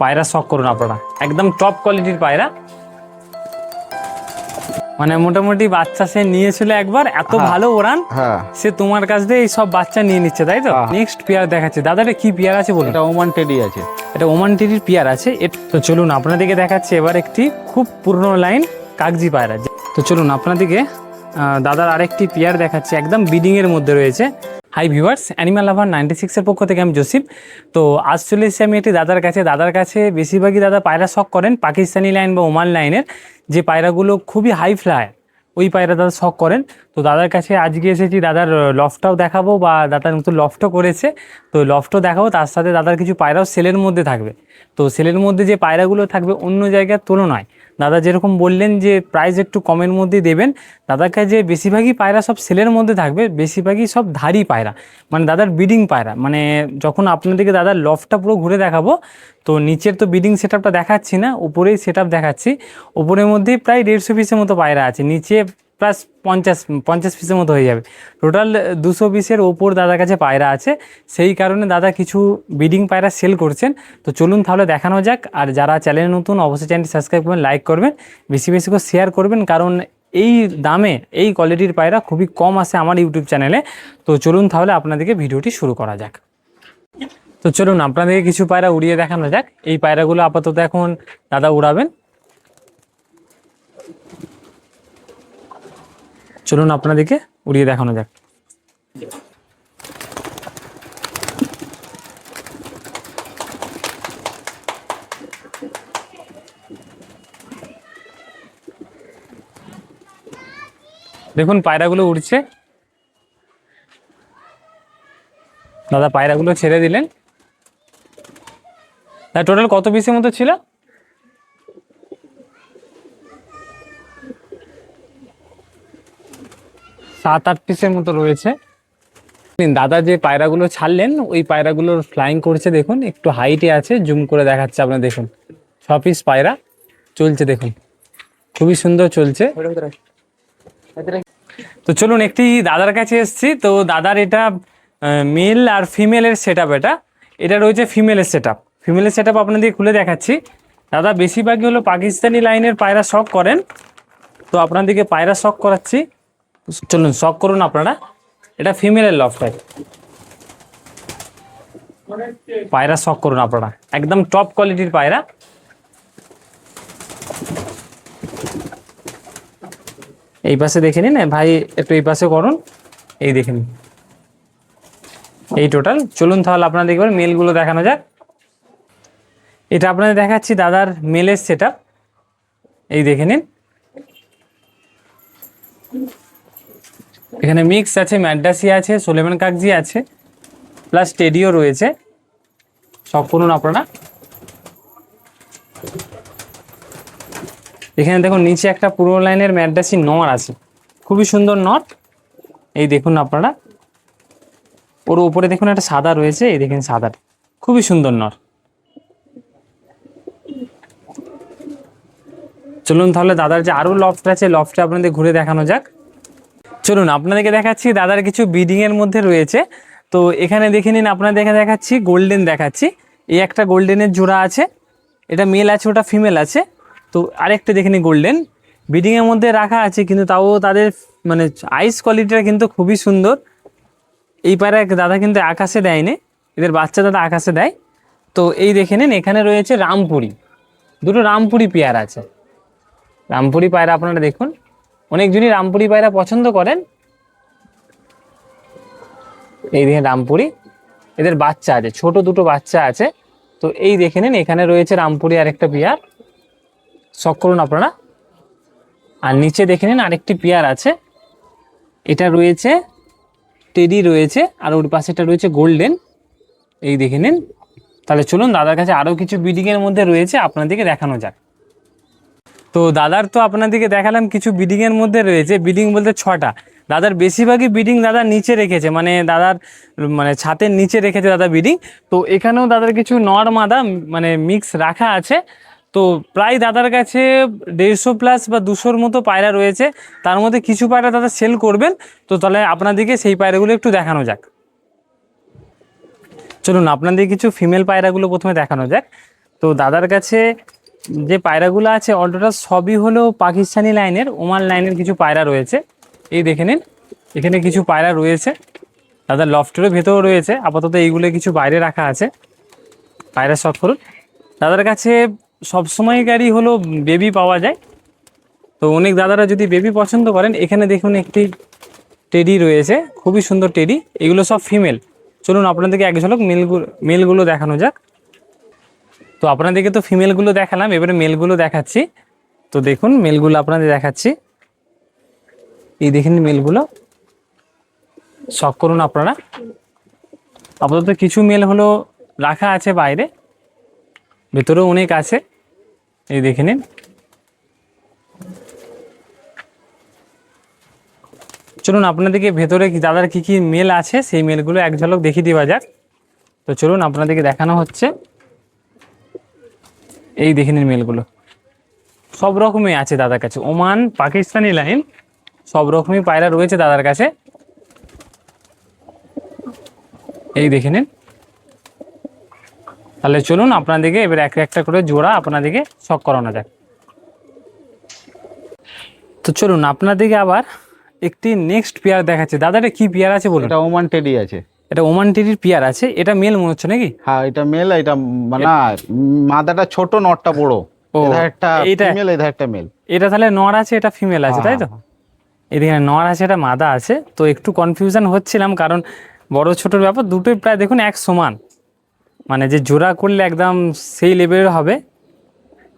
পায়রা শখ করুন আপনারা, একদম টপ কোয়ালিটির পায়রা। মানে মোটামুটি বাচ্চা সে নিয়েছিল একবার, এত ভালো ওড়ান, সে তোমার কাছ দিয়ে এই সব বাচ্চা নিয়ে নিচ্ছে, তাই তো? নেক্সট পেয়ার দেখাচ্ছে দাদা, এটা কি পেয়ার আছে বলুন? এটা ওমান টেডি আছে। এটা ওমান টেডির পেয়ার আছে। তো চলুন আপনাদেরকে দেখাচ্ছে এবার একটি খুব পুরনো লাইন কাগজি পায়রা। তো চলুন আপনাদেরকে দাদার আরেকটি পেয়ার দেখাচ্ছে, একদম বিডিং এর মধ্যে রয়েছে। হাই ভিউয়ার্স, অ্যানিমাল লাভার 96-এর পক্ষ থেকে আমি জসিম। তো আজ চলে এসেছি আমি একটি দাদার কাছে বেশিরভাগই দাদা পায়রা শখ করেন পাকিস্তানি লাইন বা ওমান লাইনের, যে পায়রাগুলো খুবই হাই ফ্লাই, ওই পায়রা দাদা শখ করেন। তো দাদার কাছে আজকে এসেছি, দাদার লফটাও দেখাবো, বা দাদার নতুন লফটও করেছে, তো লফটও দেখাবো, তার সাথে দাদার কিছু পায়রাও সেলের মধ্যে থাকবে। তো সেলের মধ্যে যে পায়রাগুলো থাকবে অন্য জায়গার তুলনায় দাদা যেরকম বললেন যে প্রাইস একটু কমের মধ্যেই দেবেন, দাদার কাছে বেশিরভাগই পায়রা সব সেলের মধ্যে থাকবে, বেশিরভাগই সব ধারি পায়রা, মানে দাদার বিডিং পায়রা। মানে যখন আপনাদেরকে দাদার লফটটা পুরো ঘুরে দেখাবো, তো নিচের তো বিডিং সেট আপটা দেখাচ্ছি না, উপরেই সেট আপ দেখাচ্ছি। উপরের মধ্যেই প্রায় 150 পিসের মতো পায়রা আছে, নিচে প্লাস 50 পিসের মতো হয়ে যাবে। টোটাল 200 পিসের ওপর দাদার কাছে পায়রা আছে, সেই কারণে দাদা কিছু বিডিং পায়রা সেল করছেন। তো চলুন তাহলে দেখানো যাক। আর যারা চ্যানেল নতুন অবশ্যই চ্যানেলটি সাবস্ক্রাইব করবেন, লাইক করবেন, বেশি বেশি করে শেয়ার করবেন, কারণ এই দামে এই কোয়ালিটির পায়রা খুবই কম আসে আমার ইউটিউব চ্যানেলে। তো চলুন তাহলে আপনাদেরকে ভিডিওটি শুরু করা যাক। তো চলুন আপনাদেরকে কিছু পায়রা উড়িয়ে দেখানো যাক। এই পায়রাগুলো আপাতত এখন দাদা উড়াবেন। চলুন আপনাদেরকে উড়িয়ে দেখানো যাক। দেখুন পায়রাগুলো উড়ছে, দাদা পায়রাগুলো ছেড়ে দিলেন। টোটাল কত পিসের মতো ছিল? সাত আট পিসের মতো রয়েছে। দাদা যে পায়রাগুলো ছাড়লেন ওই পায়রাগুলোর ফ্লাইং করছে, দেখুন একটু হাইটে আছে, জুম করে দেখাচ্ছে আপনার, দেখুন 6 পিস পায়রা চলছে, দেখুন খুবই সুন্দর চলছে। তো চলুন একটি দাদার কাছে এসেছি। তো দাদার এটা মেল আর ফিমেলের সেট আপ, এটা রয়েছে ফিমেলের সেট আপ। ফিমেলের সেট আপ আপনাদের খুলে দেখাচ্ছি। দাদা বেশিরভাগই হলো পাকিস্তানি লাইনের পায়রা শখ করেন, তো আপনাদেরকে পায়রা শখ করাচ্ছি। চলুন শখ করুন আপনারা। এটা ফিমেলের লফট, পায়রা শখ করুন আপনারা, একদম টপ কোয়ালিটির পায়রা। এই পাশে দেখে নিন ভাই, একটু এই পাশে করুন, এই দেখে নিন এই টোটাল। চলুন তাহলে আপনাদের এবার মেলগুলো দেখানো যাক। এটা আপনাদের দেখাচ্ছি দাদার মেলের সেট আপ, এই দেখে নিন। এখানে মিক্স আছে, ম্যাড্রাসি আছে, সোলেমান কাগজি আছে, প্লাস টেডিও রয়েছে। সব করুন আপনারা। এখানে দেখুন নিচে একটা পুরো লাইনের ম্যাড্রাসি নর আছে, খুবই সুন্দর নর, এই দেখুন আপনারা। ওর উপরে দেখুন একটা সাদা রয়েছে, এই দেখুন সাদা, খুবই সুন্দর নর। চলুন তাহলে দাদার যে আরো লফট আছে, লফটে আপনাদের ঘুরে দেখানো যাক। চলুন আপনাদেরকে দেখাচ্ছি দাদার কিছু বিডিং এর মধ্যে রয়েছে। তো এখানে দেখে নিন, আপনাদেরকে দেখাচ্ছি গোল্ডেন দেখাচ্ছি। এই একটা গোল্ডেনের জোড়া আছে, এটা মেল আছে, ওটা ফিমেল আছে। তো আরেকটা দেখে নিন গোল্ডেন বিডিং এর মধ্যে রাখা আছে, কিন্তু তাও তাদের মানে আইস কোয়ালিটিটা কিন্তু খুবই সুন্দর। এই পায়রা দাদা কিন্তু আকাশে দেয়নি, এদের বাচ্চা দাদা আকাশে দেয়। তো এই দেখে নিন এখানে রয়েছে রামপুরি, দুটো রামপুরি পেয়ার আছে। রামপুরি পায়রা আপনারা দেখুন, অনেকজনই রামপুরি পায়রা পছন্দ করেন। এই দেখেন রামপুরি, এদের বাচ্চা আছে, ছোট দুটো বাচ্চা আছে। তো এই দেখে নিন এখানে রয়েছে রামপুরি আরেকটা পেয়ার, শখ করুন আপনারা। আর নিচে দেখে নিন আরেকটি পেয়ার আছে, এটা রয়েছে টেডি রয়েছে, আর ওর পাশেটা রয়েছে গোল্ডেন, এই দেখে নিন। তাহলে চলুন দাদার কাছে আরও কিছু বিডিং এর মধ্যে রয়েছে, আপনাদেরকে দেখানো যাক। তো দাদার তো আপনাদেরকে দেখালাম কিছু বিডিং এর মধ্যে রয়েছে, বিডিং বলতে 6টা। দাদার বেশিরভাগই বিডিং দাদা নিচে রেখেছে, মানে দাদার মানে ছাতের নিচে রেখেছে দাদা বিডিং। তো এখানেও দাদার কিছু নর মাদা মানে মিক্স রাখা আছে। তো প্রায় দাদার কাছে 150 প্লাস বা 200-র মতো পায়রা রয়েছে, তার মধ্যে কিছু পায়রা দাদা সেল করবেন। তো তাহলে আপনাদেরকে সেই পায়রাগুলো একটু দেখানো যাক। চলুন আপনাদের কিছু ফিমেল পায়রাগুলো প্রথমে দেখানো যাক। তো দাদার কাছে যে পায়রাগুলো আছে অল্টোটা সবই হলো পাকিস্তানি লাইনের, ওমান লাইনের কিছু পায়রা রয়েছে। এই দেখে নিন, এখানে কিছু পায়রা রয়েছে, দাদার লফটেরও ভেতরেও রয়েছে। আপাতত এইগুলো কিছু বাইরে রাখা আছে, পায়রা শখ করুন। দাদার কাছে সবসময়কারই হলো বেবি পাওয়া যায়। তো অনেক দাদারা যদি বেবি পছন্দ করেন, এখানে দেখুন একটি টেডি রয়েছে, খুবই সুন্দর টেডি। এগুলো সব ফিমেল। চলুন আপনাদেরকে এক ঝলক মেলগুলো দেখানো যাক। তো আপনাদেরকে তো ফিমেলগুলো দেখালাম, এবারে মেলগুলো দেখাচ্ছি। তো দেখুন মেলগুলো আপনাদের দেখাচ্ছি, এই দেখেন মেলগুলো, শখ করুন আপনারা। আপাতত কিছু মেল হলো রাখা আছে বাইরে, ভেতরেও অনেক আছে, এই দেখে নিন। চলুন আপনাদেরকে ভেতরে দাদার কি কি মেল আছে সেই মেলগুলো এক ঝলক দেখিয়ে দেওয়া যাক। তো চলুন আপনাদেরকে দেখানো হচ্ছে, এই দেখে নিন মেলগুলো, সব রকমই আছে দাদার কাছে, ওমান পাকিস্তানি লাইন সব রকমই পায়রা রয়েছে দাদার কাছে, এই দেখে নিন। তাহলে চলুন আপনাদেরকে এবার এক একটা করে জোড়া আপনাদেরকে শখ করানো যাক। তো চলুন আপনাদেরকে আবার একটি নেক্সট পেয়ার দেখাচ্ছে। দাদা এটা কি পেয়ার আছে বলুন? এটা ওমান টেডি আছে। এটা ওমান টেডির পেয়ার আছে, এটা মেল মনে হচ্ছে নাকি? হ্যাঁ এটা মেল, এটা মানে মাদাটা ছোট নটটা বড়। এটা একটা ফিমেল, এটা একটা মেল। এটা তাহলে নর আছে, এটা ফিমেল আছে, তাই তো? এদিকে নর আছে, এটা মাদা আছে। তো একটু কনফিউশন হচ্ছিলাম, কারণ বড় ছোটোর ব্যাপার, দুটোই প্রায় দেখুন এক সমান, মানে যে জোড়া করলে একদম সেই লেভেলের হবে।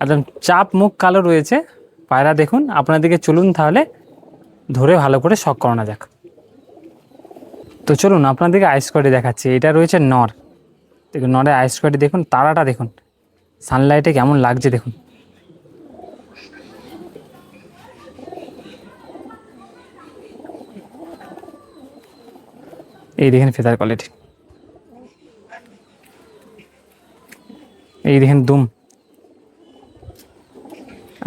একদম চাপ মুখ কালো রয়েছে পায়রা। দেখুন আপনাদেরকে চলুন তাহলে ধরে ভালো করে শখ করানো যাক। তো চলুন আপনাদেরকে আইস কোয়াডি দেখাচ্ছি। এটা রয়েছে নর, দেখুন নরের আইস কোয়াডি দেখুন, তারাটা দেখুন সানলাইটে কেমন লাগছে দেখুন। এই দেখেন ফেদার কোয়ালিটি, এই দেখেন দুম,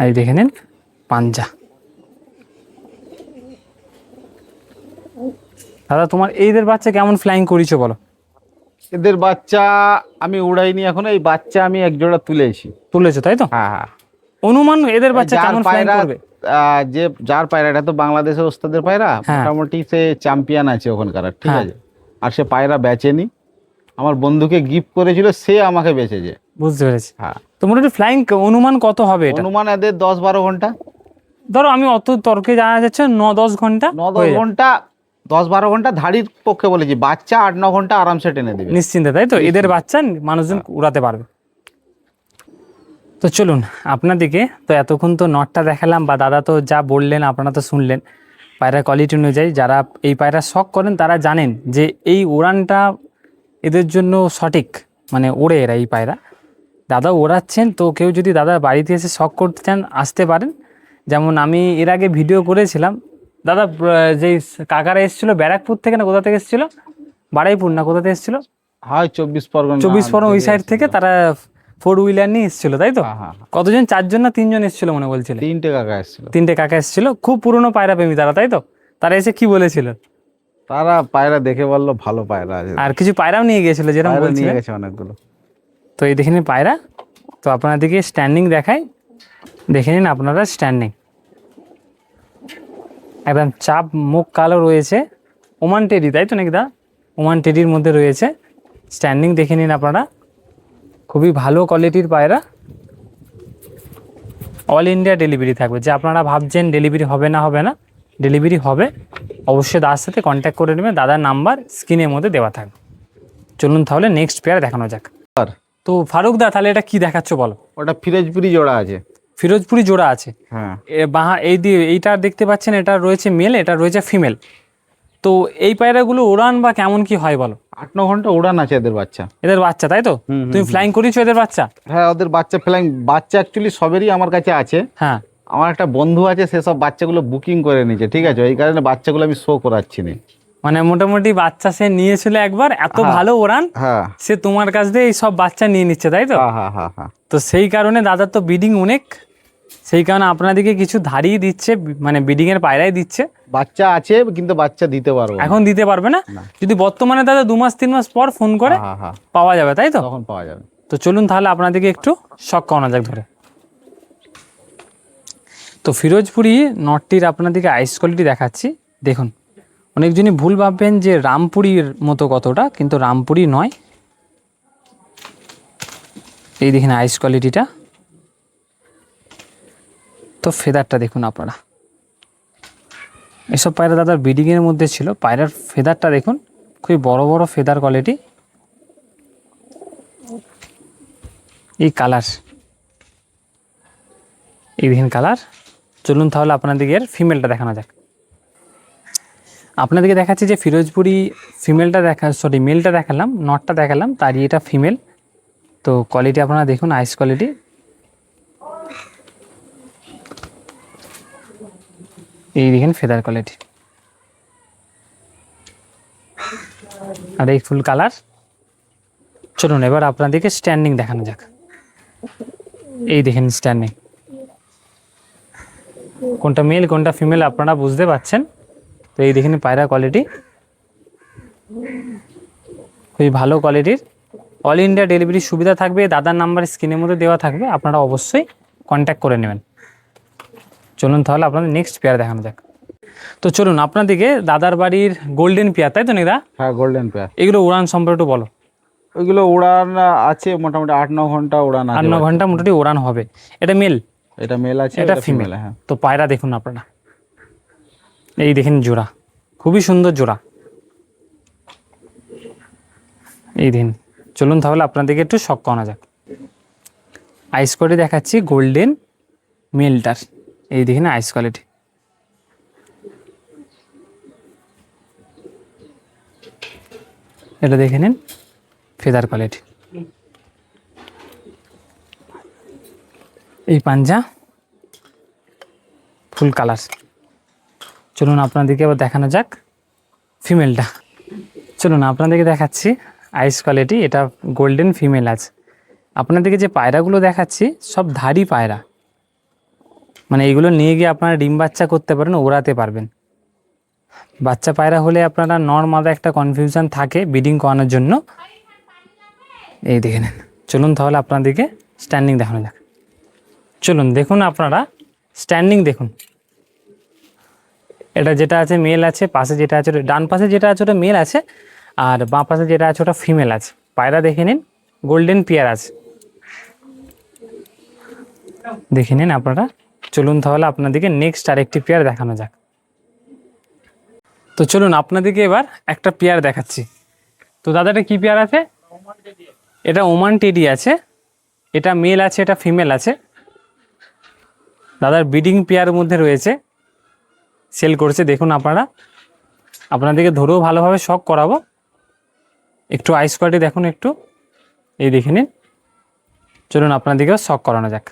এই দেখে নিন পাঞ্জা। দাদা তোমার এইদের বাচ্চা কেমন ফ্লাইং করেছো বলো? এদের বাচ্চা আমি উড়াইনি এখন, এই বাচ্চা আমি এক জোড়া তুলেছো তাই তো? হ্যাঁ হ্যাঁ। অনুমান এদের বাচ্চা কেমন ফ্লাইং করবে? যে যার পায়রা, এটা তো বাংলাদেশের ওস্তাদের পায়রা, মোটামুটি সে চ্যাম্পিয়ন আছে ওখানকার, ঠিক আছে। আর সে পায়রা বেচেনি, আমার বন্ধুকে গিফট করেছিল, সে আমাকে বেচেছে। বুঝতে পেরেছি। হ্যাঁ তো মোটামুটি ফ্লাইং অনুমান কত হবে এটা? অনুমান এদের 10-12 ঘন্টা। ধরো আমি অত তর্কে জানা যাচ্ছে 9-10 ঘন্টা। 9-10 ঘন্টা, 10-12 ঘন্টা ধাড়ির পক্ষে বলেছি, বাচ্চা 8-9 ঘন্টা আরামসে টেনে দেবে নিশ্চিন্তে, তাই তো? এদের বাচ্চা মানুষজন উড়াতে পারবে। তো চলুন আপনাদেরকে, তো এতক্ষণ তো নটটা দেখালাম, বা দাদা তো যা বললেন আপনারা তো শুনলেন। পায়রা কোয়ালিটি অনুযায়ী যারা এই পায়রা শখ করেন তারা জানেন যে এই উড়ানটা এদের জন্য সঠিক, মানে ওড়ে এরা এই পায়রা। দাদা ওড়াচ্ছেন, তো কেউ যদি দাদা বাড়িতে এসে শখ করতে চান আসতে পারেন। যেমন আমি এর আগে ভিডিও করেছিলাম, দাদা যেই কাকারা এসেছিলো ব্যারাকপুর থেকে না কোথা থেকে এসেছিলো, বাড়াইপুর না কোথা থেকে এসেছিলো, হয় 24 পরগনা ওই সাইড থেকে তারা 4 হুইলার নিয়ে এসেছিলো, তাই তো? কতজন, 4জন না 3জন এসেছিলো মনে বলছিল? 3টে কাকা এসেছিল। 3টে কাকা এসেছিল, খুব পুরনো পায়রা প্রেমী তারা, তাই তো? তারা এসে কি বলেছিল? তারা পায়রা দেখে বললো ভালো পায়রা আছে, আর কিছু পায়রাও নিয়ে গিয়েছিল যেরকম নিয়ে গেছে অনেকগুলো। তো এই দেখে নিন পায়রা। তো আপনাদেরকে স্ট্যান্ডিং দেখাই, দেখে নিন আপনারা স্ট্যান্ডিং, একদম চাপ মুখ কালো রয়েছে। ওমান টেডি তাই তো নাকি দা? ওমান টেডির মধ্যে রয়েছে। স্ট্যান্ডিং দেখে নিন আপনারা, খুবই ভালো কোয়ালিটির পায়রা। অল ইন্ডিয়া ডেলিভারি থাকবে। যে আপনারা ভাবছেন ডেলিভারি হবে না, ডেলিভারি হবে। অবশ্যই দাদার সাথে কন্ট্যাক্ট করে নেবেন, দাদার নাম্বার স্ক্রিনের মধ্যে দেওয়া থাকবে। চলুন তাহলে নেক্সট পেয়ার দেখানো যাক। তো ফারুক দা তাহলে এটা কি দেখাচ্ছ বলো? ওটা ফিরোজপুরি জোড়া আছে। ফিরোজপুরি জোড়া আছে, হ্যাঁ। এইটা দেখতে পাচ্ছেন, এটা রয়েছে মেল, এটা রয়েছে ফিমেল। তো এই পায়রাগুলো উড়ান বা কেমন কি হয় বলো? 8-9 ঘন্টা উড়ান আছে এদের বাচ্চা। তাই তো? তুমি ফ্লাইং করেছো এদের বাচ্চা? হ্যাঁ ওদের বাচ্চা ফ্লাইং, বাচ্চা অ্যাকচুয়ালি সবেরই আমার কাছে আছে। হ্যাঁ আমার একটা বন্ধু আছে, সেসব বাচ্চাগুলো বুকিং করে নিয়েছে, ঠিক আছে। এই কারণে বাচ্চাগুলো আমি শো করাচ্ছি না। মানে মোটামুটি বাচ্চা সে নিয়েছিল একবার, এত ভালো ওড়ান, সে তোমার কাছ দিয়ে এই সব বাচ্চা নিয়ে নিচ্ছে, তাই তো? হ্যাঁ হ্যাঁ হ্যাঁ। তো সেই কারণে দাদার তো ব্রিডিং অনেক, সেই কারণে আপনাদেরকে কিছু ধারিয়ে দিচ্ছে, মানে ব্রিডিংয়ের পায়রাই দিচ্ছে। বাচ্চা আছে কিন্তু বাচ্চা দিতে পারবো না। এখন দিতে পারবে না, না। যদি বর্তমানে দাদা 2 মাস 3 মাস পর ফোন করে হ্যাঁ হ্যাঁ, পাওয়া যাবে, তাই তো? তখন পাওয়া যাবে। তো চলুন তাহলে আপনাদেরকে একটু শখ করানো যাক ধরে। তো ফিরোজপুরি নটটির আপনাদেরকে আইস কোয়ালিটি দেখাচ্ছি। দেখুন, অনেকজনই ভুল ভাববেন যে রামপুরির মতো কতটা, কিন্তু রামপুরি নয়। এই দেখেন আইস কোয়ালিটিটা। তো ফেদারটা দেখুন আপনারা, এসব পায়রা দাদার ব্রিডিংয়ের মধ্যে ছিল। পায়রার ফেদারটা দেখুন, খুবই বড় বড় ফেদার কোয়ালিটি। এই কালার, এই দেখেন কালার। চলুন তাহলে আপনাদেরকে এর ফিমেলটা দেখানো যাক। আপনাদেরকে দেখাচ্ছি যে ফিরোজপুরি ফিমেলটা মেলটা দেখালাম, নটটা দেখালাম, তারই এটা ফিমেল। তো কোয়ালিটি আপনারা দেখুন, আইস কোয়ালিটি। এই দেখেন ফেদার কোয়ালিটি, আর এই ফুল কালার। চলুন এবার আপনাদেরকে স্ট্যান্ডিং দেখানো যাক। এই দেখেন স্ট্যান্ডিং, কোনটা মেল কোনটা ফিমেল আপনারা বুঝতে পারছেন। তো এই দেখেন পায়রা কোয়ালিটি, খুবই ভালো কোয়ালিটির। অল ইন্ডিয়া ডেলিভারি সুবিধা থাকবে। দাদার নাম্বার স্ক্রিনের মধ্যে দেওয়া থাকবে, আপনারা অবশ্যই কন্ট্যাক্ট করে নেবেন। চলুন তাহলে আপনাদের নেক্সট পেয়ার দেখানো যাক। তো চলুন আপনাদেরকে দাদার বাড়ির গোল্ডেন পেয়ার, তাই তো নিদা? হ্যাঁ, গোল্ডেন পেয়ার। এগুলো উড়ান সম্পর্কে একটু বলো। ওইগুলো উড়ান আছে মোটামুটি 8-9 ঘন্টা উড়ান আছে। 8-9 ঘন্টা মোটামুটি উড়ান হবে। এটা মেল, এটা মেল আছে, এটা ফিমেল। হ্যাঁ। তো পায়রা দেখুন আপনারা, এই দেখেন জোড়া, খুবই সুন্দর জোড়া। এই দিন চলুন তাহলে আপনাদেরকে একটু শখ করানো যাক। আইস কোয়ালিটি দেখাচ্ছি গোল্ডেন মেলটার। এই দেখেন আইস কোয়ালিটি, এটা দেখে নিন ফেদার কোয়ালিটি। এই পাঞ্জা ফুল কালার। চলুন আপনাদেরকে আবার দেখানো যাক ফিমেলটা। চলুন আপনাদেরকে দেখাচ্ছি আইস কোয়ালিটি, এটা গোল্ডেন ফিমেল আছে। আপনাদেরকে যে পায়রাগুলো দেখাচ্ছি সব ধারি পায়রা, মানে এইগুলো নিয়ে গিয়ে আপনারা ডিম বাচ্চা করতে পারেন, ওড়াতে পারবেন। বাচ্চা পায়রা হলে আপনারা নর্মাল একটা কনফিউশন থাকে ব্রিডিং করানোর জন্য। এই দেখে নেন। চলুন তাহলে আপনাদেরকে স্ট্যান্ডিং দেখানো যাক। চলুন দেখুন আপনারা স্ট্যান্ডিং দেখুন। এটা যেটা আছে মেল আছে, পাশে যেটা আছে ডান পাশে যেটা আছে ওটা মেল আছে, আর বাঁ পাশে যেটা আছে ওটা ফিমেল আছে। পায়রা দেখে নিন, গোল্ডেন পেয়ার আছে, দেখে নিন আপনারা। চলুন তাহলে আপনাদেরকে নেক্সট আরেকটি পেয়ার দেখানো যাক। তো চলুন আপনাদেরকে এবার একটা পেয়ার দেখাচ্ছি। তো দাদা এটা কী পেয়ার আছে? এটা ওমান টেডি আছে, এটা মেল আছে, এটা ফিমেল আছে। দাদার ব্রিডিং পেয়ারের মধ্যে রয়েছে, সেল করছে। দেখুন আপনারা, আপনাদেরকে ধরেও ভালোভাবে শখ করাবো। একটু আইস কোয়ালিটি দেখুন একটু, এই দেখে নিন। চলুন আপনাদেরকে শখ করানো যাক।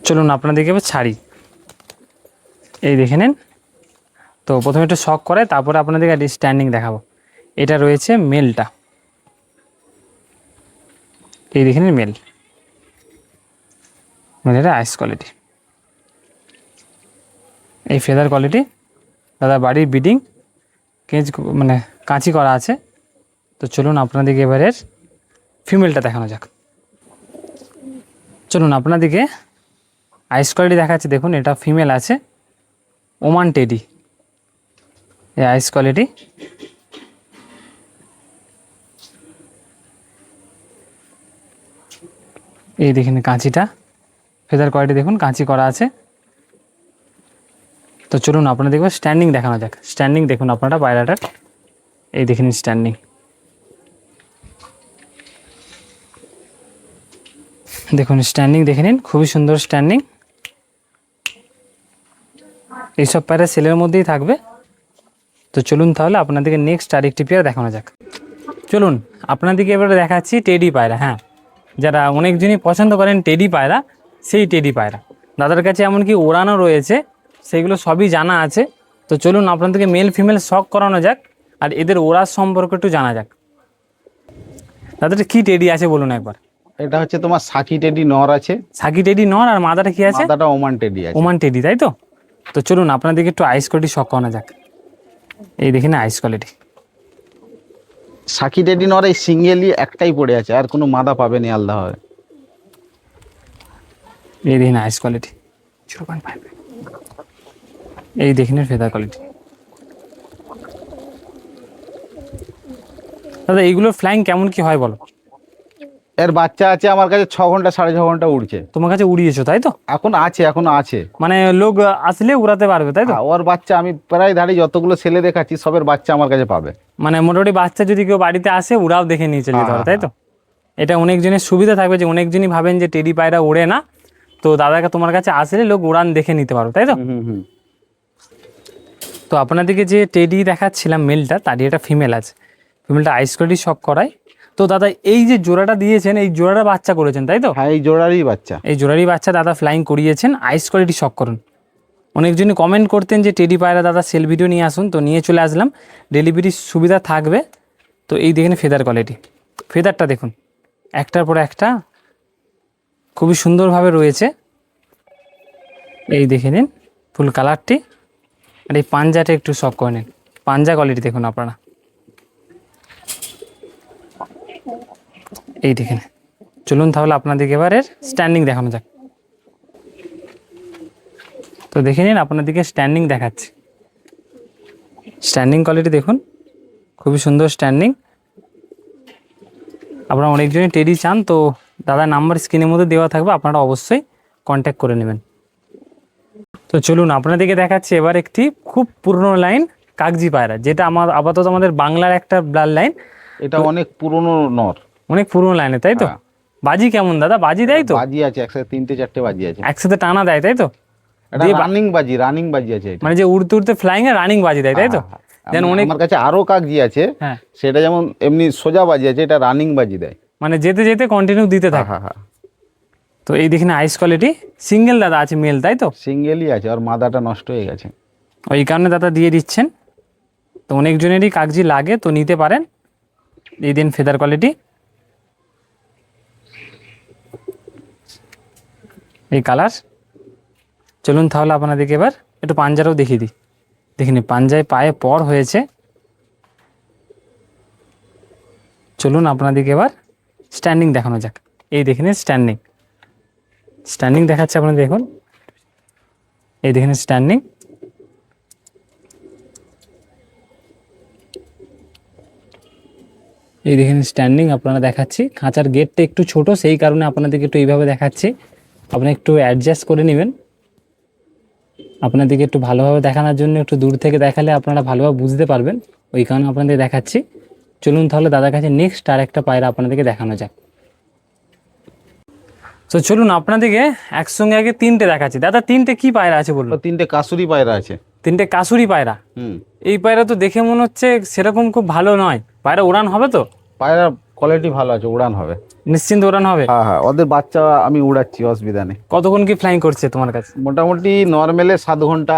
চলুন আপনাদেরকে এবার ছাড়ি, এই দেখে নিন। তো প্রথমে একটু শখ করে, তারপরে আপনাদেরকে স্ট্যান্ডিং দেখাবো। এটা রয়েছে মেলটা, এই দেখে নিন মেল, মেলের আইস কোয়ালিটি। এই ফেদার কোয়ালিটি, দাদা বাড়ির ব্রিডিং কেজ মানে কাঁচি করা আছে। তো চলুন আপনাদেরকে এবারের ফিমেলটা দেখানো যাক। চলুন আপনাদেরকে আইস কোয়ালিটি দেখাচ্ছি। দেখুন এটা ফিমেল আছে, ওমান টেডি, এই আইস কোয়ালিটি। এই দেখুন কাঁচিটা, ফেদার কোয়ালিটি দেখুন কাঁচি করা আছে। তো চলুন আপনাদেরকে স্ট্যান্ডিং দেখানো যাক। স্ট্যান্ডিং দেখুন আপনারা পায়রাটার, এই দেখুন স্ট্যান্ডিং। দেখুন স্ট্যান্ডিং দেখে নিন, খুবই সুন্দর স্ট্যান্ডিং। এইসব পায়রা সেলের মধ্যেই থাকবে। তো চলুন তাহলে আপনাদেরকে নেক্সট আরেকটি পেয়ার দেখানো যাক। চলুন আপনাদেরকে এবারে দেখাচ্ছি টেডি পায়রা। হ্যাঁ, যারা অনেকজনই পছন্দ করেন টেডি পায়রা, সেই টেডি পায়রা দাদার কাছে এমনকি ওড়ানো রয়েছে, সেগুলো সবই জানা আছে। তো চলুন আপনাদেরকে মেল ফিমেল শখ করানো যাক, আর এদের ওড়ার সম্পর্কে একটু জানা যাক। দাদাটা কী টেডি আছে বলুন একবার। এটা হচ্ছে তোমার সাকি টেডি নর আছে, সাকি টেডি নর, আর মাদাটা কি আছে? মাদাটা ওমান টেডি আছে। ওমান টেডি, তাই তো? তো চলুন আপনাদেরকে একটু আইস কোয়ালিটি শখ করানো যাক। এই দেখেন আইস কোয়ালিটি। সাকি টেডি নর এই সিঙ্গেলই একটাই পড়ে আছে, আর কোনো মাদা পাবেনি আলাদা হবে। এই দেখেন আইস কোয়ালিটি 0.5। এই দেখেন ফেদার কোয়ালিটি। দাদা এইগুলোর ফ্লাইং কেমন কি হয় বলো? এর বাচ্চা আছে আমার কাছে 6 ঘন্টা 6.5 ঘন্টা উড়ছে। তোমার কাছে উড়িয়েছো তাই তো? এখনো আছে। মানে লোক আসলে উড়াতে পারবে তাই তো? ওর বাচ্চা আমি প্রায় দাঁড়িয়ে যতগুলো ছেলে দেখাচ্ছি সবের বাচ্চা আমার কাছে পাবে। মানে মোটামুটি বাচ্চা যদি কেউ বাড়িতে আসে উড়াও দেখে নিয়ে চলে যেতে পারে তাই তো? এটা অনেকজনের সুবিধা থাকবে, যে অনেকজনই ভাবেন যে টেডি পায়রা ওড়ে না, তো দাদাকে তোমার কাছে আসলে লোক উড়ান দেখে নিতে পারো তাই তো? তো আপনাদেরকে যে টেডি দেখাচ্ছিলাম মেলটা, তারই একটা ফিমেল আছে। ফিমেলটা আইস কোয়ালিটি শখ করায়। তো দাদা এই যে জোড়াটা দিয়েছেন, এই জোড়াটা বাচ্চা করেছেন তাই তো? হ্যাঁ, এই জোড়ারই বাচ্চা। এই জোড়ারই বাচ্চা দাদা ফ্লাইং করিয়েছেন, আইস কোয়ালিটি শখ করুন। অনেকজনই কমেন্ট করতেন যে টেডি পায়রা দাদা সেল ভিডিও নিয়ে আসুন, তো নিয়ে চলে আসলাম। ডেলিভারির সুবিধা থাকবে। তো এই দেখেন ফেদার কোয়ালিটি, ফেদারটা দেখুন একটার পর একটা খুবই সুন্দরভাবে রয়েছে। এই দেখে নিন ফুল কালারটি, আর এই পাঞ্জাটা একটু শখ করে নিন, পাঞ্জা কোয়ালিটি দেখুন আপনারা। এই দেখেন। চলুন তাহলে আপনাদেরকে এবারে স্ট্যান্ডিং দেখানো যাক। তো দেখে নিন আপনাদেরকে স্ট্যান্ডিং দেখাচ্ছি। স্ট্যান্ডিং কোয়ালিটি দেখুন, খুবই সুন্দর স্ট্যান্ডিং। আপনারা অনেকজনই টেডি চান, তো দাদার নাম্বার স্ক্রিনের মধ্যে দেওয়া থাকবে, আপনারা অবশ্যই কন্ট্যাক্ট করে নেবেন। তো চলুন আপনাদেরকে দেখাচ্ছি এবার একটি খুব পুরনো লাইন কাগজি পায়রা, যেটা আপাতত আমাদের বাংলার একটা ব্লাড লাইন। এটা অনেক পুরনো নর, অনেক পুরনো লাইনে তাই তো? বাজি কেমন দাদা? বাজি দেয় তো? বাজি আছে একসাথে 3-4টে বাজি আছে, একসাথে টানা দেয় তাই তো? এটা রানিং বাজি আছে এটা। মানে যে উড়তে উড়তে ফ্লাইং এ রানিং বাজি দেয় তাই তো? যেন অনেক আমার কাছে আরো কাগজি আছে, হ্যাঁ, সেটা যেমন এমনি সোজা বাজি আছে, এটা রানিং বাজি দেয়, মানে যেতে যেতে কন্টিনিউ দিতে থাকে। তো এই দেখেন আইস কোয়ালিটি সিঙ্গেল দাদা আছে মেল তাই তো? সিঙ্গেলই আছে, আর মাদাটা নষ্ট হয়ে গেছে, ওই কারণে দাদা দিয়ে দিচ্ছেন। তো অনেকজনেরই কাগজি লাগে, তো নিতে পারেন। এই দিন ফেদার কোয়ালিটি, এই কালার। চলুন তাহলে আপনাদেরকে এবার একটু পাঞ্জারাও দেখিয়ে দিই। দেখিনি পাঞ্জায় পায়ে পর হয়েছে। চলুন আপনাদেরকে এবার স্ট্যান্ডিং দেখানো যাক। এই দেখেন স্ট্যান্ডিং, স্ট্যান্ডিং দেখাচ্ছে আপনারা দেখুন। এই দেখেন স্ট্যান্ডিং। এই দেখেন স্ট্যান্ডিং আপনারা দেখাচ্ছি। খাঁচার গেটটা একটু ছোট, সেই কারণে আপনাদেরকে একটু এইভাবে দেখাচ্ছি। আপনারা একটু অ্যাডজাস্ট করে নেবেন। আপনাদেরকে একটু ভালোভাবে দেখানোর জন্য একটু দূর থেকে দেখালে আপনারা ভালোভাবে বুঝতে পারবেন, ওই কারণে আপনাদের দেখাচ্ছি। চলুন তাহলে দাদার কাছে নেক্সট আর একটা পায়রা আপনাদেরকে দেখানো যাক। তো চলুন আপনাদেরকে একসঙ্গে আগে 3টে দেখাচ্ছি। দাদা 3টে কি পায়রা আছে বলুন? 3টে কাসুরি পায়রা আছে। 3টে কাসুরি পায়রা। এই পায়রা তো দেখে মনে হচ্ছে সেরকম খুব ভালো নয়, পায়রা উড়ান হবে তো? পায়রা কোয়ালিটি ভালো আছে, উড়ান হবে, নিশ্চিন্ত উড়ান হবে। হ্যাঁ, ওদের বাচ্চা আমি উড়াচ্ছি, অসুবিধা নেই। কতক্ষণ কি ফ্লাইং করছে তোমার কাছে? মোটামুটি নর্মালে 7 ঘন্টা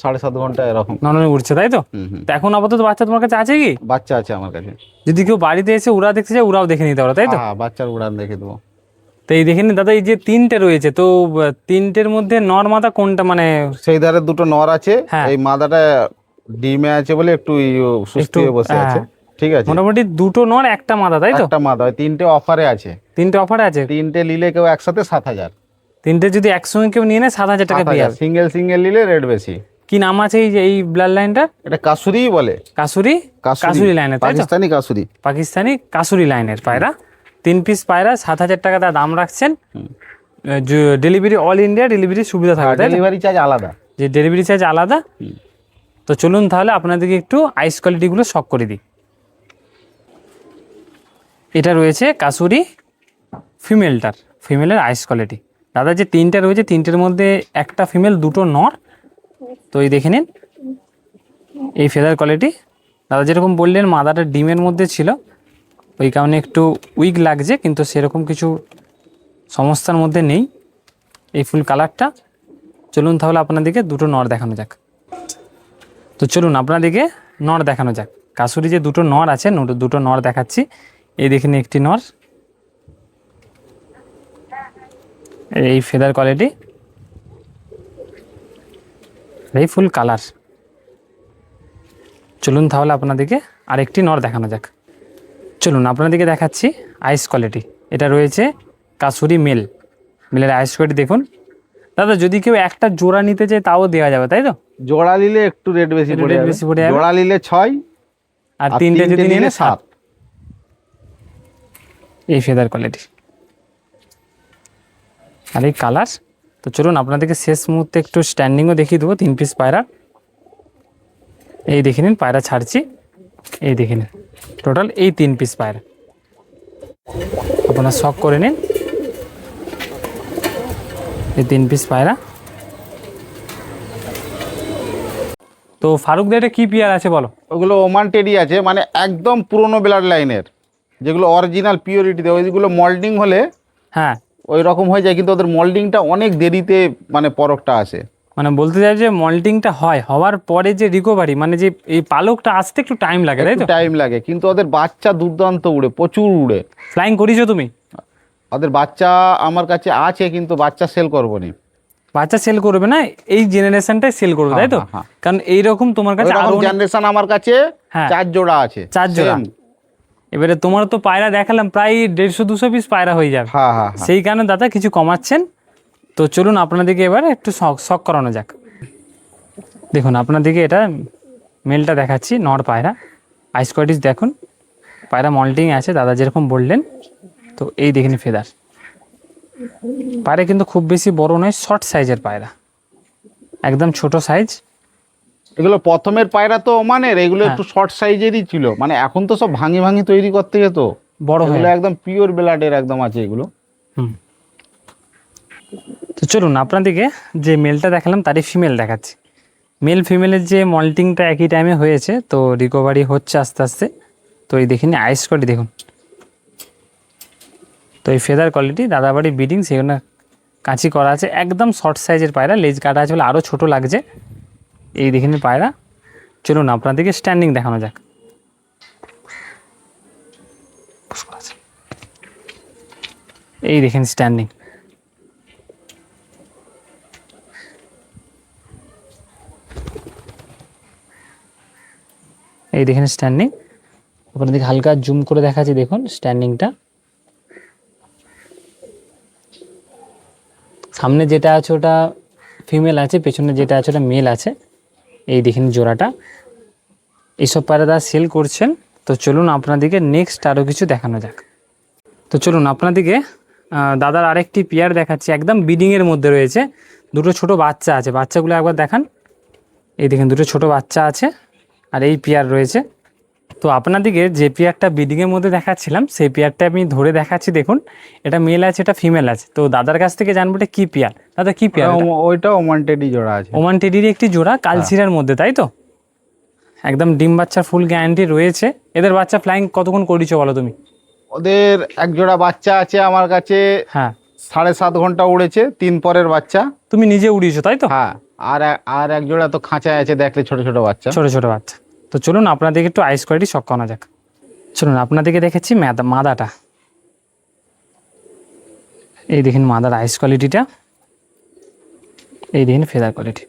7.5 ঘন্টা এরকম নর্মালি উড়ছে তাই তো? তো এখন আপাতত বাচ্চা তোমার কাছে আছে কি? বাচ্চা আছে আমার কাছে, যদি কেউ বাড়িতে এসে উড়া দেখতে চায় উড়াও দেখে নিতে পারো তাই তো? হ্যাঁ, বাচ্চার উড়ান দেখে দেবো। তো এই দেখে নিন দাদা, এই যে 3টে রয়েছে, তো 3টের মধ্যে নর মাদা কোনটা? মানে সেই ধারে 2টো নর আছে, হ্যাঁ। এই মাদাটা ডিমে আছে বলে একটু সুস্থ হয়ে বসে আছে, ঠিক আছে। মোটামুটি 2টো নর একটা মাদা তাই তো? একটা মাদা, 3টে অফারে আছে। 3টে অফারে আছে? 3টে নিলে কেউ একসাথে 7,000। 3টে যদি একসঙ্গে কেউ নিয়ে নেয় 7,000 টাকা পেয়ে যাবে। সিঙ্গেল নিলে রেট বেশি। কি নাম আছে এই যে এই ব্লাড লাইনটা? এটা কাসুরি বলে, কাসুরি লাইনের তাই তো? পাকিস্তানি কাসুরি, পাকিস্তানি কাসুরি লাইনের পায়রা। 3 পিস পায়রা 7,000 টাকা দাম রাখছেন। ডেলিভারি অল ইন্ডিয়া ডেলিভারি সুবিধা থাকবে তাই তো? ডেলিভারি চার্জ আলাদা, যে ডেলিভারি চার্জ আলাদা। তো চলুন তাহলে আপনাদেরকে একটু আইস কোয়ালিটিগুলো শক করে দিই। এটা রয়েছে কাসুরি ফিমেলের আইস কোয়ালিটি। দাদা যে 3টে রয়েছে 3টের মধ্যে একটা ফিমেল 2টো নর। তো এই দেখে নিন এই ফেদার কোয়ালিটি। দাদা যেরকম বললেন মাদাটা ডিমের মধ্যে ছিল, ওই কারণে একটু উইক লাগছে, কিন্তু সেরকম কিছু সমস্যার মধ্যে নেই। এই ফুল কালারটা। চলুন তাহলে আপনাদেরকে 2টো নর দেখানো যাক। তো চলুন আপনাদেরকে নর দেখানো যাক। কাসুরি যে 2টো নর আছে 2টো নর দেখাচ্ছি। এই দেখেন একটি নর, এই ফেদার কোয়ালিটি, এই ফুল কালার। চলুন তাহলে আপনাদেরকে আরেকটি নর দেখানো যাক। চলুন আপনাদেরকে দেখাচ্ছি আইস কোয়ালিটি। এটা রয়েছে কাসুরি মেল, মেলের আইস কোয়ালিটি দেখুন। দাদা যদি কেউ একটা জোড়া নিতে চায় তাও দেওয়া যাবে, তাই তো? জোড়া নিলে একটু রেট বেশি একটু পড়ে rate যাবে। বেশি পড়ে যাবে। জোড়া নিলে 6 আর তিনটে যদি নিলে 7। 7। এই ফেদার কোয়ালিটি আর এই কালার। তো চলুন আপনাদেরকে শেষ মুহূর্তে একটু স্ট্যান্ডিংও দেখিয়ে দেবো 3 পিস পায়রা। এই দেখে নিন পায়রা ছাড়ছি, এই দেখে নিন টোটাল এই 3 পিস পায়রা আপনারা শখ করে নিন। এই 3 পিস পায়রা। তো ফারুক দা এটা কি পেয়ার আছে বলো? ওগুলো ওমান টেডি আছে, মানে একদম পুরনো ব্লাড লাইনের, যেগুলো অরিজিনাল পিওরিটি দেয়। ওইগুলো মল্ডিং হলে হ্যাঁ ওই রকম হয়ে যায়, কিন্তু ওদের মল্ডিংটা অনেক দেরিতে মানে পরকটা আসে। মানে বলতে চাই যে মল্টিংটা হয়, হওয়ার পরে যে রিকভারি মানে যে এই পালকটা আসতে একটু টাইম লাগে, তাই তো? টাইম লাগে, কিন্তু ওদের বাচ্চা দুর্দান্ত উড়ে, প্রচুর উড়ে। ফ্লাইং করিছো তুমি? ওদের বাচ্চা আমার কাছে আছে, কিন্তু বাচ্চা সেল করবো নি। বাচ্চা সেল করবে না, এই জেনারেশনটাই সেল করবে, তাই তো? হ্যাঁ। কারণ এইরকম তোমার কাছে আরো জেনারেশন আমার কাছে হ্যাঁ 4 জোড়া আছে। 4 জোড়া। Same। এবারে তোমার তো পায়রা দেখালাম প্রায় 150-200 পিস পায়রা হয়ে যাবে। হ্যাঁ হ্যাঁ। সেই কারণে দাদা কিছু কমাচ্ছেন। তো চলুন আপনাদেরকে এবার একটু শখ করানো যাক। দেখুন আপনাদেরকে এটা মেলটা দেখাচ্ছি, নর পায়রা। আইস কোয়ালিটিস দেখুন, পায়রা মল্টিং আছে দাদা যেরকম বললেন। তো এই দেখিনি ফেদার পায়রা কিন্তু খুব বেশি বড় নয়, শর্ট সাইজের পায়রা, একদম ছোট সাইজ। এগুলো প্রথমের পায়রা তো ওমানের, এগুলো একটু শর্ট সাইজেরই ছিল, মানে এখন তো সব ভাঙি ভাঙি তৈরি করতে যেত, বড় হয়ে এগুলো একদম পিওর ব্লাডের একদম আছে এগুলো। তো চলুন আপনাদেরকে যে মেলটা দেখালাম তারই ফিমেল দেখাচ্ছি। মেল ফিমেলের যে মল্টিংটা একই টাইমে হয়েছে, তো রিকভারি হচ্ছে আস্তে আস্তে। তো এই দেখিনি আইস কোয়ালিটি দেখুন। তো এই ফেদার কোয়ালিটি দাদাবাড়ি বিডিং, সেখানে কাঁচি করা আছে, একদম শর্ট সাইজের পায়রা, লেজ কাটা আছে বলে আরও ছোটো লাগছে। এই দেখিনি পায়রা। চলুন আপনাদেরকে স্ট্যান্ডিং দেখানো যাক। এই দেখেন স্ট্যান্ডিং। এই দেখেন স্ট্যান্ডিং। আপনাদেরকে হালকা জুম করে দেখাচ্ছি, দেখুন স্ট্যান্ডিংটা। সামনে যেটা আছে ওটা ফিমেল আছে, পেছনে যেটা আছে ওটা মেল আছে। এই দেখেন জোড়াটা। এইসব পায়রা দাদা সেল করছেন। তো চলুন আপনাদেরকে নেক্সট আরও কিছু দেখানো যাক। তো চলুন আপনাদেরকে দাদার আরেকটি পেয়ার দেখাচ্ছি, একদম বিডিংয়ের মধ্যে রয়েছে। দুটো ছোট বাচ্চা আছে, বাচ্চাগুলো একবার দেখান। এই দেখেন দুটো ছোট বাচ্চা আছে, আর এই পেয়ার রয়েছে। তো আপনাদেরকে যে পেয়ারটা বিডিংয়ের মধ্যে দেখাচ্ছিলাম সেই পেয়ারটা আমি ধরে দেখাচ্ছি, দেখুন এটা মেল আছে, এটা ফিমেল আছে। তো দাদার কাছ থেকে জানবো এটা কি পেয়ার। দাদা কি পেয়ার? ওইটা ওমান টেডি জোড়া আছে। ওমান টেডির একটি জোড়া, কালচিরার মধ্যে, তাই তো? একদম ডিম বাচ্চার ফুল গ্যারান্টি রয়েছে। এদের বাচ্চা ফ্লাইং কতক্ষণ করেছো বলো তুমি? ওদের এক জোড়া বাচ্চা আছে আমার কাছে, হ্যাঁ 7.5 ঘন্টা উড়েছে, 3 পরের বাচ্চা। তুমি নিজে উড়িয়েছো, তাই তো? হ্যাঁ, আর এক জোড়া তো খাঁচায় আছে, দেখলে ছোট ছোট বাচ্চা। ছোট ছোট বাচ্চা। তো চলুন আপনাদেরকে একটু আইস কোয়ালিটি শখ করা যাক। চলুন আপনাদেরকে দেখেছি মাদাটা। এই দেখেন মাদার আইস কোয়ালিটিটা। এই দেখেন ফেদার কোয়ালিটি।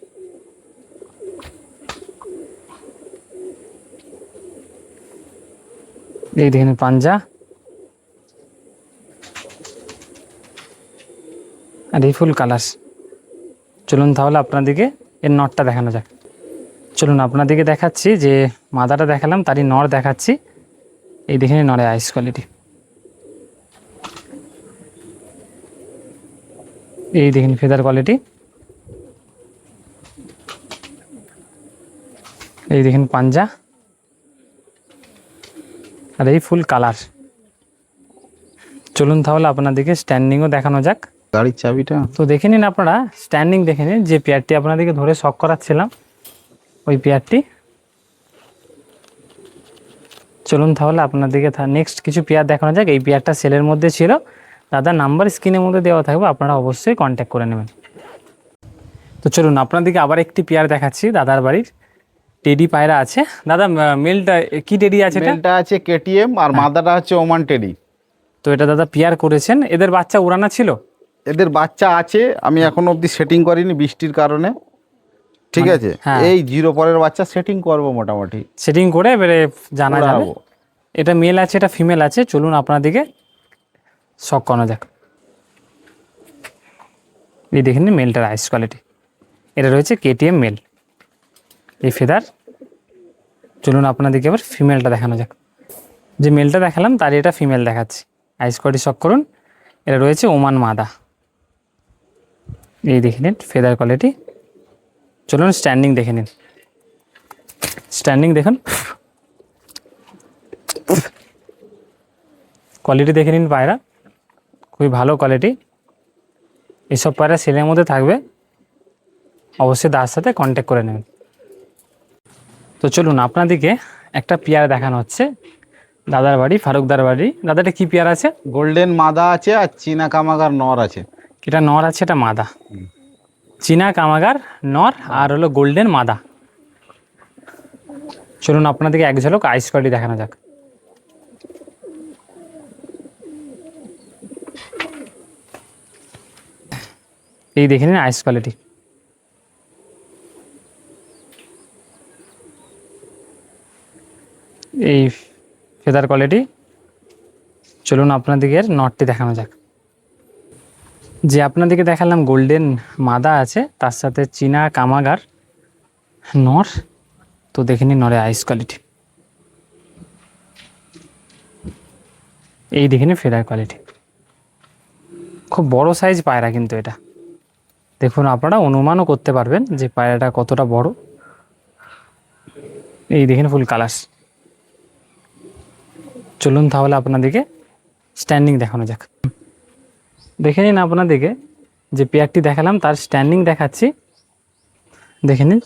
এই দেখেন পাঞ্জা, আর এই ফুল কালার। চলুন তাহলে আপনাদেরকে এর নটটা দেখানো যাক। চলুন আপনাদেরকে দেখাচ্ছি যে মাদাটা দেখালাম তারই নর দেখাচ্ছি। এই দেখেন নরের আইস কোয়ালিটি। এই দেখেন ফেদার কোয়ালিটি। এই দেখেন পাঞ্জা, আর এই ফুল কালার। চলুন তাহলে আপনাদেরকে স্ট্যান্ডিংও দেখানো যাক। গাড়ির চাবিটা তো দেখে নিন আপনারা, স্ট্যান্ডিং দেখে নিন। যে পেয়ারটি আপনাদেরকে ধরে শখ করাচ্ছিলাম ওই পেয়ারটি। চলুন তাহলে আপনাদেরকে নেক্সট কিছু পেয়ার দেখানো যাক। এই পেয়ারটা সেলের মধ্যে ছিল, দাদার নাম্বার স্ক্রিনের মধ্যে দেওয়া থাকবে, আপনারা অবশ্যই কন্ট্যাক্ট করে নেবেন। তো চলুন আপনাদেরকে আবার একটি পেয়ার দেখাচ্ছি। দাদার বাড়ির টেডি পায়রা আছে। দাদা মেলটা কি টেডি আছে? মেলটা আছে কেটিএম, আর মাদাটা হচ্ছে ওমান টেডি। তো এটা দাদা পেয়ার করেছেন, এদের বাচ্চা উড়ানা ছিল? এদের বাচ্চা আছে, আমি এখনো অবধি সেটিং করিনি বৃষ্টির কারণে, ঠিক আছে। হ্যাঁ। এই 0 পরের বাচ্চা সেটিং করব মোটামুটি, সেটিং করে এবারে জানা যাবে। উড়াবো। এটা মেল আছে, এটা ফিমেল আছে। চলুন আপনাদেরকে শখ করানো যাক। এই দেখে নিন মেলটার আইস কোয়ালিটি। এটা রয়েছে কেটিএম মেল, এই ফেদার। চলুন আপনাদেরকে এবার ফিমেলটা দেখানো যাক। যে মেলটা দেখালাম তার এটা ফিমেল দেখাচ্ছি। আইস কোয়ালিটি শখ করুন। এটা রয়েছে ওমান মাদা। এই দেখে নিন ফেদার কোয়ালিটি। চলুন স্ট্যান্ডিং দেখে নিন। স্ট্যান্ডিং দেখুন, কোয়ালিটি দেখে নিন পায়রা, খুবই ভালো কোয়ালিটি। এসব পায়রা সেলের মধ্যে থাকবে, অবশ্যই দাদার সাথে কন্ট্যাক্ট করে নেবেন। তো চলুন আপনাদেরকে একটা পেয়ারা দেখানো হচ্ছে। দাদার বাড়ি, ফারুকদার বাড়ি। দাদাটা কি পেয়ারা আছে? গোল্ডেন মাদা আছে আর চীনা কামাগার নর আছে। এটা নর আছে, এটা মাদা। চীনা কামাগার নর আর হলো গোল্ডেন মাদা। চলুন আপনাদেরকে এক ঝলক আইস কোয়ালিটি দেখানো যাক। এই দেখে নিন আইস কোয়ালিটি। এই ফেদার কোয়ালিটি। চলুন আপনাদেরকে নটটি দেখানো যাক। যে আপনাদেরকে দেখালাম গোল্ডেন মাদা আছে, তার সাথে চীনা কামাগার নর। তো দেখে নিন নরে আইস কোয়ালিটি। এই দেখে নিন ফেদার কোয়ালিটি। খুব বড় সাইজ পায়রা কিন্তু এটা। দেখুন আপনারা অনুমানও করতে পারবেন যে পায়রাটা কতটা বড়। এই দেখেন ফুল কালার্স। চলুন তাহলে আপনাদেরকে স্ট্যান্ডিং দেখানো যাক। দেখে নিন আপনাদেরকে যে পেয়ারটি দেখালাম তার স্ট্যান্ডিং দেখাচ্ছি। দেখে নিন,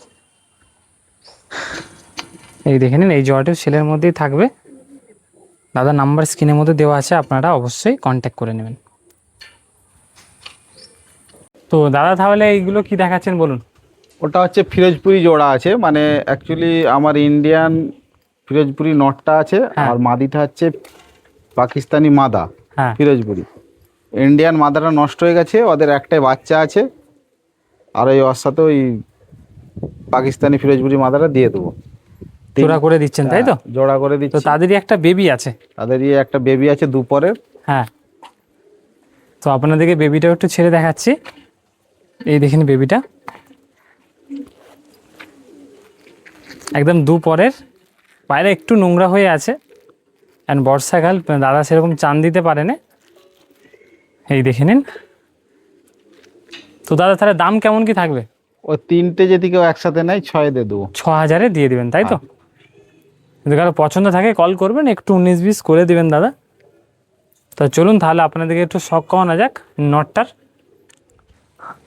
এই দেখে নিন এই জোড়াটিও সেলের মধ্যেই থাকবে। দাদা নাম্বার স্ক্রিনের মধ্যে দেওয়া আছে, আপনারা অবশ্যই কন্ট্যাক্ট করে নেবেন। তো দাদা তাহলে এইগুলো কি দেখাচ্ছেন বলুন। ওটা হচ্ছে ফিরোজপুরি জোড়া আছে, মানে অ্যাকচুয়ালি আমার ইন্ডিয়ান ফিরোজপুরি নটটা আছে, হ্যাঁ। আর মাদিটা হচ্ছে পাকিস্তানি মাদা। হ্যাঁ। ফিরোজপুরি ইন্ডিয়ান মাদাটা নষ্ট হয়ে গেছে, ওদের একটাই বাচ্চা আছে, আর ওর সাথে ওই পাকিস্তানি ফিরোজপুরি মাদাটা দিয়ে দেবো। জোড়া করে দিচ্ছেন তাই তো? জোড়া করে তো দিচ্ছি। তাদেরই একটা বেবি আছে। তাদেরই একটা বেবি আছে দুপরের। হ্যাঁ, তো আপনাদেরকে বেবিটাও একটু ছেড়ে দেখাচ্ছি। এই দেখেন বেবিটা একদম দুপরের। পায়রা একটু নোংরা হয়ে আছে, অ্যান্ড বর্ষাকাল, দাদা সেরকম চান দিতে পারে না। এই দেখে নিন। তো দাদা তাহলে দাম কেমন কি থাকবে? ও তিনটে যদি কেউ একসাথে নেয় 6 দিয়ে দেবো। 6000-এ দিয়ে দিবেন তাই তো? যদি কারো পছন্দ থাকে কল করবেন, একটু 19-20 করে দিবেন দাদা। তো চলুন তাহলে আপনাদেরকে একটু শখ করানো যাক নটটার।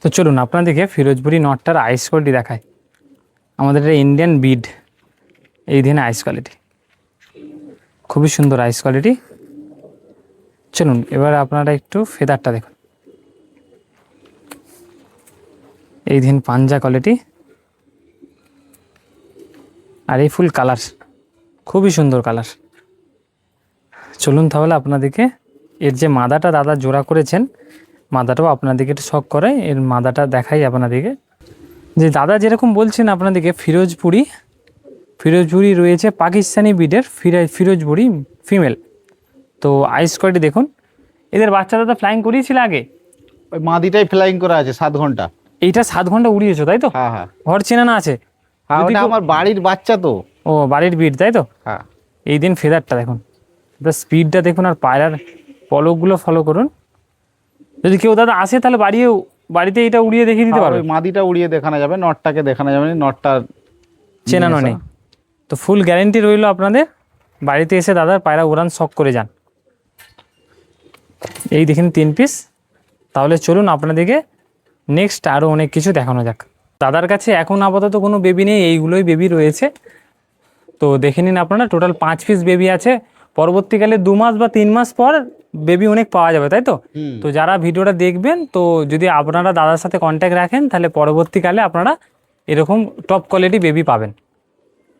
তো চলুন আপনাদেরকে ফিরোজপুরি নটটার আইস কোয়ালিটি দেখায়। আমাদের এটা ইন্ডিয়ান বিড। এই দিন আইস কোয়ালিটি খুবই সুন্দর আইস কোয়ালিটি। চলুন এবার আপনারা একটু ফেদারটা দেখুন। এই দিন পাঞ্জা কোয়ালিটি, আর এই ফুল কালার, খুবই সুন্দর কালার। চলুন তাহলে আপনাদেরকে এর যে মাদাটা দাদা জোড়া করেছেন, মাদাটাও আপনাদেরকে একটু শখ করে এর মাদাটা দেখাই আপনাদেরকে। যে দাদা যেরকম বলছেন আপনাদেরকে ফিরোজপুরি রয়েছে পাকিস্তানি বিডের ফিরোজপুরি ফিমেল। তো আইস কোয়ালিটি দেখুন। এদের বাচ্চা দাদা ফ্লাইং করিয়েছিল আগে? ওই মাদিটাই ফ্লাইং করা আছে 7 ঘন্টা। এইটা 7 ঘন্টা উড়িয়েছো তাই তো? হ্যাঁ হ্যাঁ ঘর চেনানো আছে? হ্যাঁ, ওটা আমার বাড়ির বাচ্চা তো। ও বাড়ির বিট তাই তো? হ্যাঁ। এই দিন ফেদারটা দেখুন, স্পিডটা দেখুন, আর পায়রার পলকগুলো ফলো করুন। যদি কেউ দাদা আসে তাহলে বাড়িতে এটা উড়িয়ে দেখিয়ে দিতে পারবে? ওই মাদিটা উড়িয়ে দেখানো যাবে, নটটাকে দেখানো যাবে না, নটটা চেনানো নেই তো ফুল গ্যারেন্টি রইল আপনাদের। বাড়িতে এসে দাদার পায়রা উড়ান শখ করে যান। এই দেখেন 3 পিস। তাহলে চলুন আপনাদেরকে নেক্সট আরও অনেক কিছু দেখানো যাক। দাদার কাছে এখন আপাতত কোনো বেবি নেই, এইগুলোই বেবি রয়েছে। তো দেখে নিন আপনারা, টোটাল 5 পিস বেবি আছে। পরবর্তীকালে 2 মাস বা 3 মাস পর বেবি অনেক পাওয়া যাবে তাই তো? তো যারা ভিডিওটা দেখবেন, তো যদি আপনারা দাদার সাথে কন্ট্যাক্ট রাখেন তাহলে পরবর্তীকালে আপনারা এরকম টপ কোয়ালিটি বেবি পাবেন।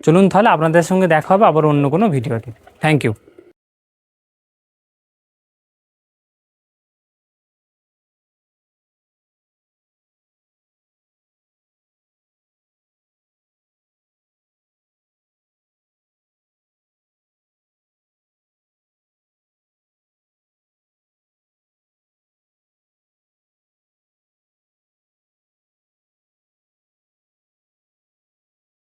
চলুন তাহলে আপনাদের সঙ্গে দেখা হবে আবার অন্য কোনো ভিডিওতে। Thank you.